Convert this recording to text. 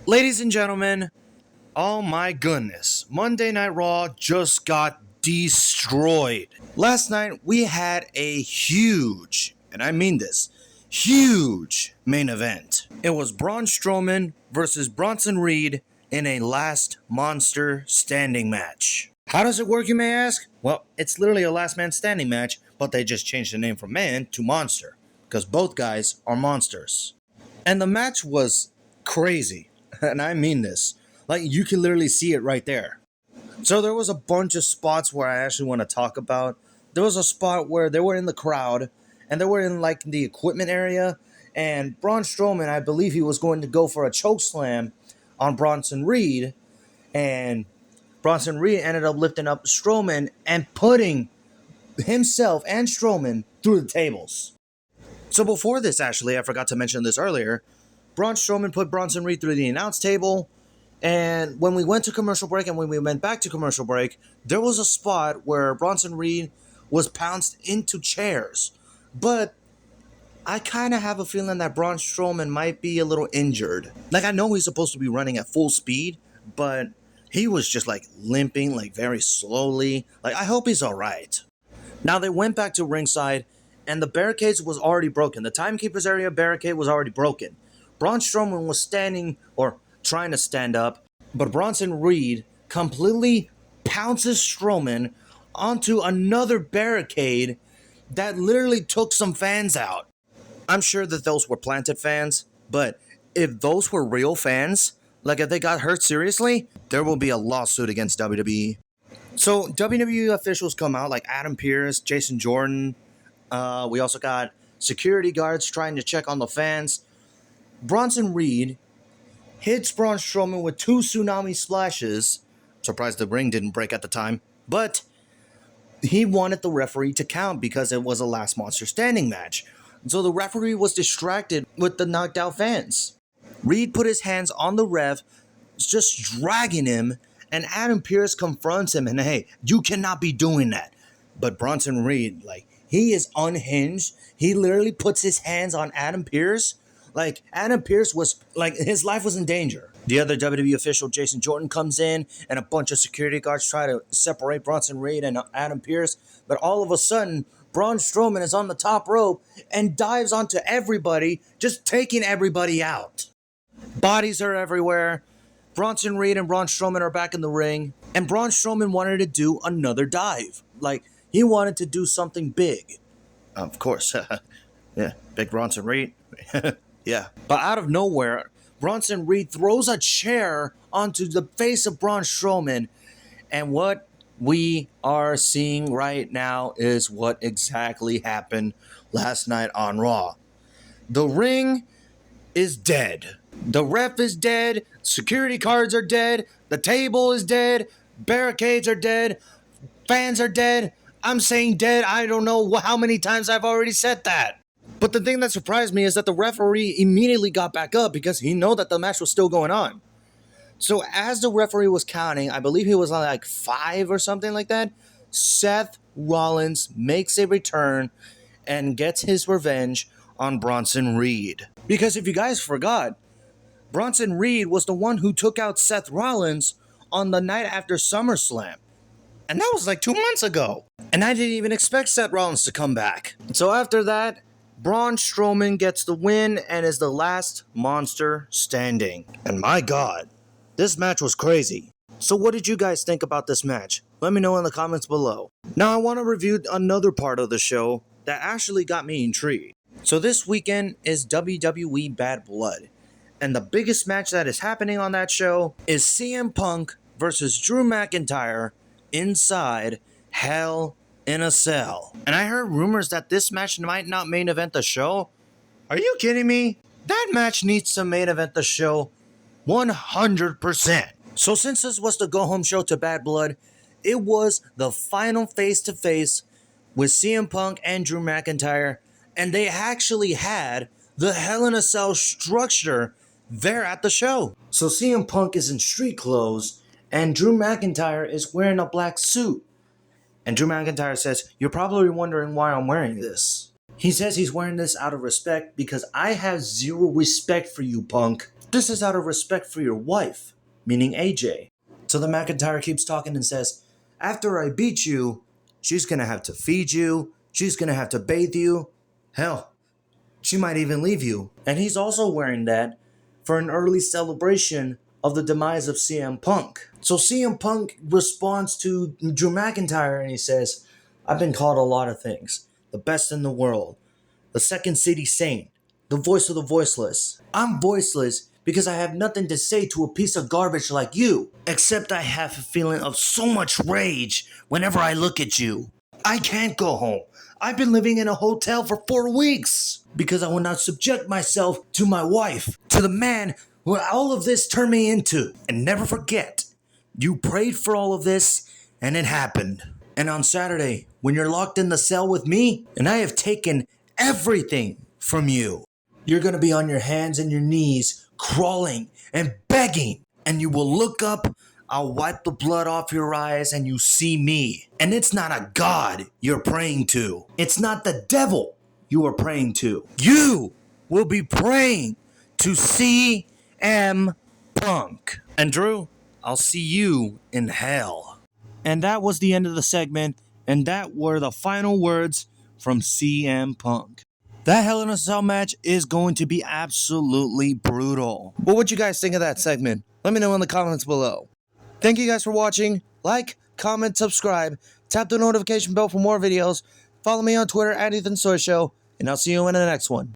Ladies and gentlemen, oh my goodness, Monday Night Raw just got destroyed. Last night we had a huge, and I mean this, huge main event. It was Braun Strowman versus Bronson Reed in a last monster standing match. How does it work, you may ask? Well, it's literally a last man standing match, but they just changed the name from man to monster, because both guys are monsters. And the match was crazy. And I mean this. Like, you can literally see it right there. So there was a bunch of spots where I actually want to talk about. There was a spot where they were in the crowd, and they were in, like, the equipment area, and Braun Strowman, I believe he was going to go for a choke slam on Bronson Reed, and Bronson Reed ended up lifting up Strowman and putting himself and Strowman through the tables. So before this, actually, I forgot to mention this earlier, Braun Strowman put Bronson Reed through the announce table, and when we went to commercial break and when we went back to commercial break, there was a spot where Bronson Reed was pounced into chairs. But I kind of have a feeling that Braun Strowman might be a little injured. Like, I know he's supposed to be running at full speed, but he was just, like, limping, like, very slowly. Like, I hope he's all right. Now, they went back to ringside, and the barricades was already broken. The timekeeper's area barricade was already broken. Braun Strowman was standing, or trying to stand up, but Bronson Reed completely pounces Strowman onto another barricade that literally took some fans out. I'm sure that those were planted fans, but if those were real fans, like if they got hurt seriously, there will be a lawsuit against WWE. So WWE officials come out like Adam Pearce, Jason Jordan. We also got security guards trying to check on the fans. Bronson Reed hits Braun Strowman with 2 tsunami splashes. Surprised the ring didn't break at the time. But he wanted the referee to count because it was a last monster standing match. So the referee was distracted with the knocked out fans. Reed put his hands on the ref, just dragging him, and Adam Pearce confronts him and, hey, you cannot be doing that. But Bronson Reed, like, he is unhinged. He literally puts his hands on Adam Pearce. Like, Adam Pearce was, like, his life was in danger. The other WWE official, Jason Jordan, comes in, and a bunch of security guards try to separate Bronson Reed and Adam Pearce. But all of a sudden, Braun Strowman is on the top rope and dives onto everybody, just taking everybody out. Bodies are everywhere. Bronson Reed and Braun Strowman are back in the ring. And Braun Strowman wanted to do another dive. Like, he wanted to do something big. Of course. Yeah, big Bronson Reed. Yeah. But out of nowhere, Bronson Reed throws a chair onto the face of Braun Strowman. And what we are seeing right now is what exactly happened last night on Raw. The ring is dead. The ref is dead. Security guards are dead. The table is dead. Barricades are dead. Fans are dead. I'm saying dead. I don't know how many times I've already said that. But the thing that surprised me is that the referee immediately got back up because he knew that the match was still going on. So as the referee was counting, I believe he was on like 5 or something like that, Seth Rollins makes a return and gets his revenge on Bronson Reed. Because if you guys forgot, Bronson Reed was the one who took out Seth Rollins on the night after SummerSlam. And that was like 2 months ago. And I didn't even expect Seth Rollins to come back. So after that, Braun Strowman gets the win and is the last monster standing. And my God, this match was crazy. So what did you guys think about this match? Let me know in the comments below. Now I want to review another part of the show that actually got me intrigued. So this weekend is WWE Bad Blood. And the biggest match that is happening on that show is CM Punk versus Drew McIntyre inside Hell in a Cell. And I heard rumors that this match might not main event the show. Are you kidding me? That match needs to main event the show 100%. So since this was the go-home show to Bad Blood, it was the final face-to-face with CM Punk and Drew McIntyre, and they actually had the Hell in a Cell structure there at the show. So CM Punk is in street clothes, and Drew McIntyre is wearing a black suit. And Drew McIntyre says, "You're probably wondering why I'm wearing this." He says he's wearing this out of respect because I have zero respect for you, Punk. This is out of respect for your wife, meaning AJ. So the McIntyre keeps talking and says, after I beat you, she's gonna have to feed you, she's gonna have to bathe you. Hell, she might even leave you. And he's also wearing that for an early celebration of the demise of CM Punk. So CM Punk responds to Drew McIntyre and he says, I've been called a lot of things. The best in the world. The Second City Saint. The voice of the voiceless. I'm voiceless because I have nothing to say to a piece of garbage like you. Except I have a feeling of so much rage whenever I look at you. I can't go home. I've been living in a hotel for 4 weeks because I will not subject myself to my wife, to the man who all of this turned me into. And never forget, you prayed for all of this and it happened. And on Saturday, when you're locked in the cell with me and I have taken everything from you, you're going to be on your hands and your knees crawling and begging, and you will look up. I'll wipe the blood off your eyes and you see me. And it's not a god you're praying to. It's not the devil you are praying to. You will be praying to CM Punk. And Drew, I'll see you in hell. And that was the end of the segment, and that were the final words from CM Punk. That Hell in a Cell match is going to be absolutely brutal. What would you guys think of that segment? Let me know in the comments below. Thank you guys for watching. Like, comment, subscribe, tap the notification bell for more videos. Follow me on Twitter @EthanSoyShow, and I'll see you in the next one.